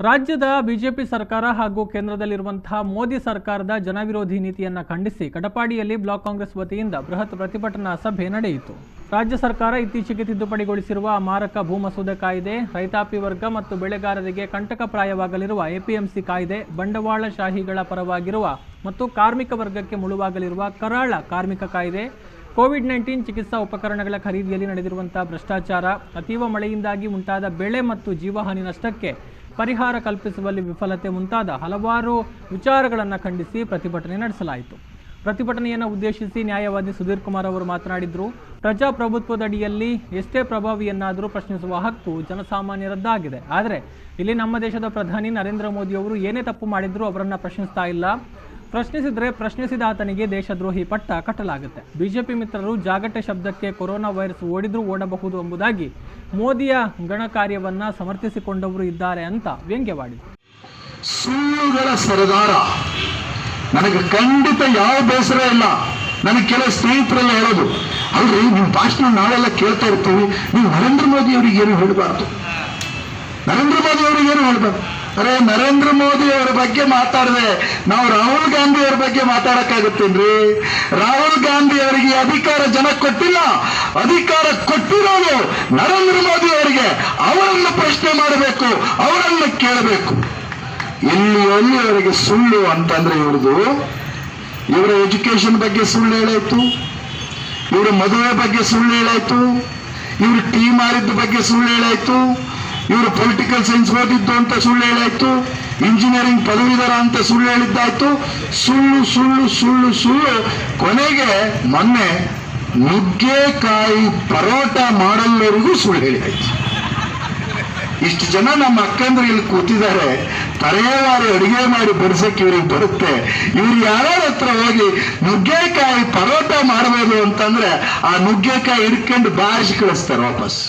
ರಾಜ್ಯದ ಬಿಜೆಪಿ ಸರ್ಕಾರ ಹಾಗೂ ಕೇಂದ್ರದಲ್ಲಿರುವಂತಹ ಮೋದಿ ಸರ್ಕಾರದ ಜನವಿರೋಧಿ ನೀತಿಯನ್ನ ಖಂಡಿಸಿ ಕಡಪಾಡಿಯಲ್ಲಿ ಬ್ಲಾಕ್ ಕಾಂಗ್ರೆಸ್ ವತಿಯಿಂದ ಬೃಹತ್ ಪ್ರತಿಭಟನಾ ಸಭೆ ನಡೆಯಿತು. ರಾಜ್ಯ ಸರ್ಕಾರ ಇತ್ತೀಚೆಗೆ ತಿದ್ದುಪಡಿಗೊಳಿಸಿರುವ ಮಾರಕ ಭೂ ಮಸೂದೆ ಕಾಯ್ದೆ, ರೈತಾಪಿ ವರ್ಗ ಮತ್ತು ಬೆಳೆಗಾರರಿಗೆ ಕಂಟಕಪ್ರಾಯವಾಗಲಿರುವ ಎಪಿಎಂಸಿ ಕಾಯ್ದೆ, ಬಂಡವಾಳಶಾಹಿಗಳ ಪರವಾಗಿರುವ ಮತ್ತು ಕಾರ್ಮಿಕ ವರ್ಗಕ್ಕೆ ಮುಳುವಾಗಲಿರುವ ಕರಾಳ ಕಾರ್ಮಿಕ ಕಾಯ್ದೆ, ಕೋವಿಡ್-19 ಚಿಕಿತ್ಸಾ ಉಪಕರಣಗಳ ಖರೀದಿಯಲ್ಲಿ ನಡೆದಿರುವಂತಹ ಭ್ರಷ್ಟಾಚಾರ, ಅತೀವ ಮಳೆಯಿಂದಾಗಿ ಉಂಟಾದ ಬೆಳೆ ಮತ್ತು ಜೀವಹಾನಿ ನಷ್ಟಕ್ಕೆ ಪರಿಹಾರ ಕಲ್ಪಿಸುವಲ್ಲಿ ವಿಫಲತೆ ಮುಂತಾದ ಹಲವಾರು ವಿಚಾರಗಳನ್ನು ಖಂಡಿಸಿ ಪ್ರತಿಭಟನೆ ನಡೆಸಲಾಯಿತು. ಪ್ರತಿಭಟನೆಯನ್ನು ಉದ್ದೇಶಿಸಿ ನ್ಯಾಯವಾದಿ ಸುಧೀರ್ ಕುಮಾರ್ ಅವರು ಮಾತನಾಡಿದರು. ಪ್ರಜಾಪ್ರಭುತ್ವದಡಿಯಲ್ಲಿ ಎಷ್ಟೇ ಪ್ರಭಾವಿಯನ್ನಾದರೂ ಪ್ರಶ್ನಿಸುವ ಹಕ್ಕು ಜನಸಾಮಾನ್ಯರದ್ದಾಗಿದೆ. ಆದರೆ ಇಲ್ಲಿ ನಮ್ಮ ದೇಶದ ಪ್ರಧಾನಿ ನರೇಂದ್ರ ಮೋದಿ ಅವರು ಏನೇ ತಪ್ಪು ಮಾಡಿದ್ರೂ ಅವರನ್ನು ಪ್ರಶ್ನಿಸ್ತಾ ಇಲ್ಲ. ಪ್ರಶ್ನಿಸಿದರೆ ಪ್ರಶ್ನಿಸಿದ ಆತನಿಗೆ ದೇಶದ್ರೋಹಿ ಪಟ್ಟ ಕಟ್ಟಲಾಗುತ್ತೆ. ಬಿಜೆಪಿ ಮಿತ್ರರು ಜಾಗಟೆ ಶಬ್ದಕ್ಕೆ ಕೊರೋನಾ ವೈರಸ್ ಓಡಿದ್ರೂ ಓಡಬಹುದು ಎಂಬುದಾಗಿ ಮೋದಿಯ ಗಣಕಾರ್ಯವನ್ನ ಸಮರ್ಥಿಸಿಕೊಂಡವರು ಇದ್ದಾರೆ ಅಂತ ವ್ಯಂಗ್ಯವಾಡಿದರು. ಸುಳ್ಳುಗಳ ಸರದಾರ, ನನಗೆ ಖಂಡಿತ ಯಾವ ಬೇಸರ ಇಲ್ಲ. ನನಗೆ ಕೆಲವು ಸ್ನೇಹಿತರೆಲ್ಲ ಹೇಳೋದು, ಅಲ್ರಿ ನಿಮ್ಮ ಭಾಷಣ ನಾವೆಲ್ಲ ಕೇಳ್ತಾ ಇರ್ತೀವಿ, ನೀವು ನರೇಂದ್ರ ಮೋದಿ ಅವರಿಗೆ ಏನು ಹೇಳಬಾರ್ದು, ನರೇಂದ್ರ ಮೋದಿ ಅವರಿಗೆ ಏನು ಹೇಳಬಾರ್ದು. ಅರೆ, ನರೇಂದ್ರ ಮೋದಿ ಅವರ ಬಗ್ಗೆ ಮಾತಾಡಿದ್ರೆ ನಾವು ರಾಹುಲ್ ಗಾಂಧಿ ಅವರ ಬಗ್ಗೆ ಮಾತಾಡಕ್ಕಾಗುತ್ತೇನ್ರಿ? ರಾಹುಲ್ ಗಾಂಧಿ ಅವರಿಗೆ ಅಧಿಕಾರ ಜನ ಕೊಟ್ಟಿಲ್ಲ, ಅಧಿಕಾರ ಕೊಟ್ಟಿರೋದು ನರೇಂದ್ರ ಮೋದಿ ಅವರಿಗೆ. ಅವರನ್ನು ಪ್ರಶ್ನೆ ಮಾಡಬೇಕು, ಅವರನ್ನು ಕೇಳಬೇಕು. ಎಲ್ಲಿಯವರೆಗೆ ಸುಳ್ಳು ಅಂತಂದ್ರೆ ಇವರ ಎಜುಕೇಶನ್ ಬಗ್ಗೆ ಸುಳ್ಳು ಹೇಳಾಯ್ತು, ಇವರ ಮದುವೆ ಬಗ್ಗೆ ಸುಳ್ಳು ಹೇಳಾಯ್ತು, ಇವ್ರ ಟೀ ಮಾರಿದ್ದ ಬಗ್ಗೆ ಸುಳ್ಳು ಹೇಳಾಯ್ತು, ಇವರು ಪೊಲಿಟಿಕಲ್ ಸೈನ್ಸ್ ಓದಿದ್ದು ಅಂತ ಸುಳ್ಳು ಹೇಳಾಯ್ತು, ಇಂಜಿನಿಯರಿಂಗ್ ಪದವೀಧರ ಅಂತ ಸುಳ್ಳು ಹೇಳಿದ್ದಾಯ್ತು. ಸುಳ್ಳು ಸುಳ್ಳು ಸುಳ್ಳು ಸುಳ್ಳು. ಕೊನೆಗೆ ಮೊನ್ನೆ ನುಗ್ಗೆಕಾಯಿ ಪರೋಟ ಮಾಡಲ್ಲವರಿಗೂ ಸುಳ್ಳು ಹೇಳಿದಾಯ್ತು. ಇಷ್ಟು ಜನ ನಮ್ಮ ಅಕ್ಕಂದ್ರೆ ಇಲ್ಲಿ ಕೂತಿದ್ದಾರೆ, ತಲೆವಾರಿ ಅಡಿಗೆ ಮಾಡಿ ಬಡಿಸಕ್ಕೆ ಇವ್ರಿಗೆ ಬರುತ್ತೆ. ಇವ್ರು ಯಾರ ಹತ್ರ ಹೋಗಿ ನುಗ್ಗೆಕಾಯಿ ಪರೋಟ ಮಾಡಬಹುದು ಅಂತಂದ್ರೆ ಆ ನುಗ್ಗೆಕಾಯಿ ಹಿಡ್ಕೊಂಡು ಬಾರಿಸಿ ಕಳಿಸ್ತಾರೆ ವಾಪಸ್.